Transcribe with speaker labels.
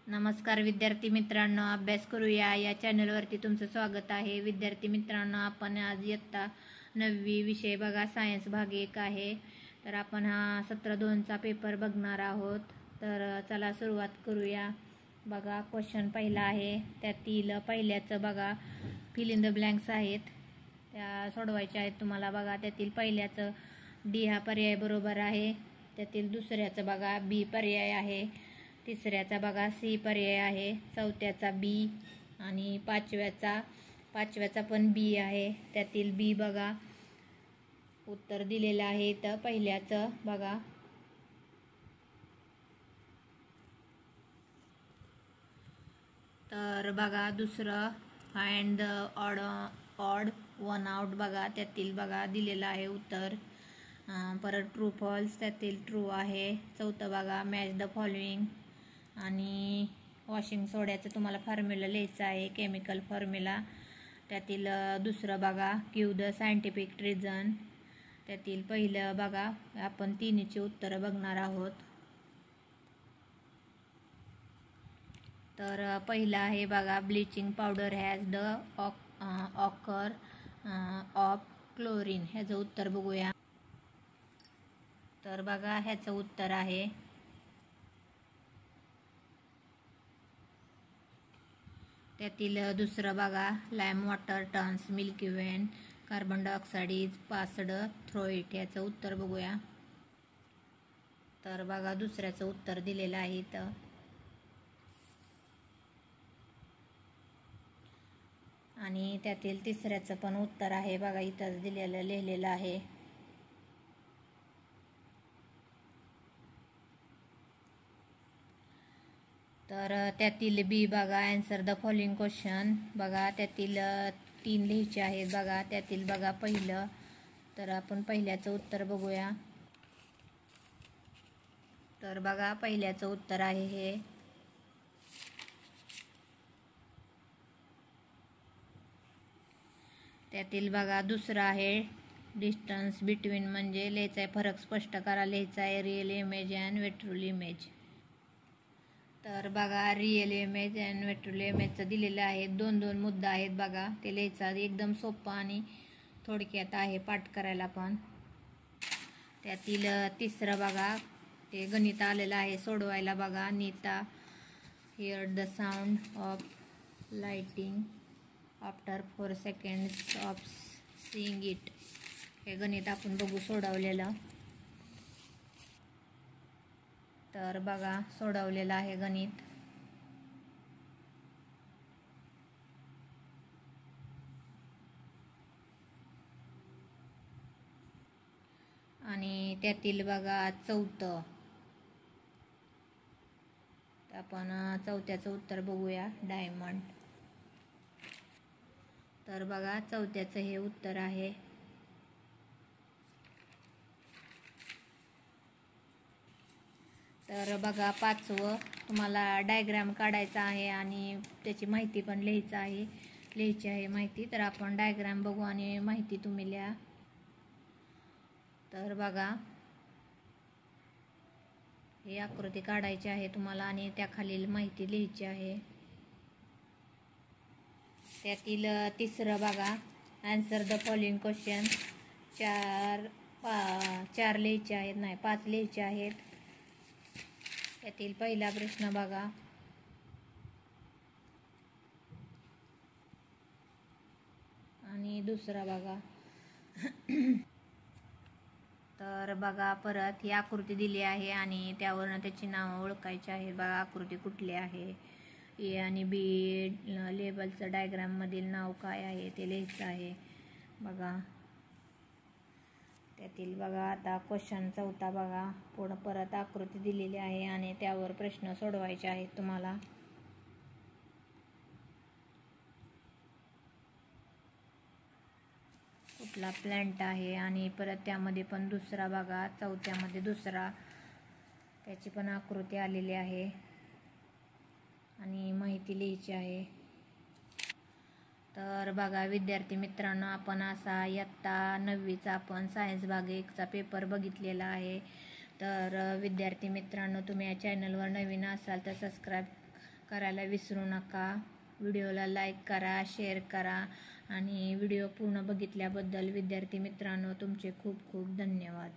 Speaker 1: नमस्कार विद्यार्थी मित्रांनो, अभ्यास करूया या चॅनलवरती तुमचं स्वागत आहे. विद्यार्थी मित्रांनो, आपण आज इयत्ता 9वी विषय बघा, सायन्स भाग 1 आहे. तर आपण हा सत्र 2चा पेपर बघणार आहोत. तर चला सुरुवात करूया. बघा, क्वेश्चन पहिला आहे, त्यातील पहिल्याचं बघा फिल इन द ब्लँक्स आहेत, त्या सोडवायच्या आहेत तुम्हाला. बघा, त्यातील पहिल्याचं डी हा पर्याय बरोबर आहे, त्यातील दुसऱ्याचं बघा बी पर्याय आहे, तिसऱ्याचा बघा सी पर्याय आहे, चौथ्याचा बी आणि पाचव्याचा पण बी आहे. त्यातील बी बघा उत्तर दिलेलं आहे. तर पहिल्याचं बघा तर बघा दुसरं find the odd one out बघा, त्यातील बघा दिलेलं आहे उत्तर. परत ट्रू फॉल्स, त्यातील ट्रू आहे. चौथं बघा मॅच द फॉलोइंग आणि वॉशिंग सोड्याचं तुम्हाला फॉर्म्युला लिहायचं आहे, केमिकल फॉर्म्युला. त्यातील दुसरं बघा गिव्ह द सायंटिफिक रिझन, त्यातील पहिलं बघा आपण तिन्हीची उत्तरं बघणार आहोत. तर पहिलं आहे बघा bleaching powder has the occur of chlorine, ह्याचं उत्तर बघूया. तर बघा ह्याचं उत्तर आहे त्यातील दुसरं बघा lime water turns milky Wien carbon dioxide is passed through it, याचं उत्तर बघूया. तर बघा दुसऱ्याचं उत्तर दिलेलं आहे इथं. आणि त्यातील तिसऱ्याचं पण उत्तर आहे बघा, इथंच लिहिलेलं आहे. तर त्यातील बी बघा आन्सर द फॉलोइंग क्वेश्चन बघा, त्यातील 3 लिहायचे आहेत बघा. त्यातील बघा पहिलं, तर आपण पहिल्याचं उत्तर बघूया. तर बघा पहिल्याचं उत्तर आहे हे. त्यातील बघा दुसरं आहे डिस्टन्स बिटवीन, म्हणजे लिहायचं आहे फरक स्पष्ट करा, लिहायचा आहे real image and virtual image. तर बघा रिअल इमेज अँड व्हर्च्युअल इमेजचं दिलेलं आहे. 2 मुद्दा आहेत बघा, ते लिहायचं एकदम सोपं आणि थोडक्यात आहे पाठ करायला पण. त्यातील तिसरं बघा ते गणित आलेलं आहे सोडवायला बघा. Nita hear the sound of lightning after 4 seconds of seeing it, हे गणित आपण बघू सोडवलेलं. तर बघा सोडवलेलं आहे गणित. आणि त्यातील बघा चौथं, आपण चौथ्याचं उत्तर बघूया डायमंड. तर बघा चौथ्याचं हे उत्तर आहे. तर बघा पाचवं तुम्हाला डायग्राम काढायचा आहे आणि त्याची माहिती पण लिहायची आहे माहिती. तर आपण डायग्राम बघू आणि माहिती तुम्ही लिहा. तर बघा ही आकृती काढायची आहे तुम्हाला आणि त्याखालील माहिती लिहायची आहे. त्यातील तिसरं बघा आन्सर द फॉलोइंग क्वेश्चन, 4 लिहायचे आहेत, नाही 5 लिहायचे आहेत. त्यातील पहिला प्रश्न बघा आणि दुसरा बघा. तर बघा परत ही आकृती दिली आहे आणि त्यावरनं त्याची नावं ओळखायची आहेत बघा. आकृती कुठली आहे, ए आणि बी लेबलचं डायग्राम मधील नाव काय आहे ते लिहायचं आहे बघा. त्यातील बघा आता क्वेश्चन चौथा बघा, पुढं परत आकृती दिलेली आहे आणि त्यावर प्रश्न सोडवायचे आहेत तुम्हाला. कुठला प्लांट आहे आणि परत त्यामध्ये पण दुसरा बघा, चौथ्यामध्ये दुसरा, त्याची पण आकृती आलेली आहे आणि माहिती लिहायची आहे. तर बघा विद्यार्थी मित्रांनो, आपण असा इयत्ता 9वीचा आपण सायन्स भाग 1चा पेपर बघितलेला आहे. तर विद्यार्थी मित्रांनो, तुम्ही या चॅनलवर नवीन असाल तर सबस्क्राईब करायला विसरू नका. व्हिडिओला लाईक करा, शेअर करा आणि व्हिडिओ पूर्ण बघितल्याबद्दल विद्यार्थी मित्रांनो तुमचे खूप खूप धन्यवाद.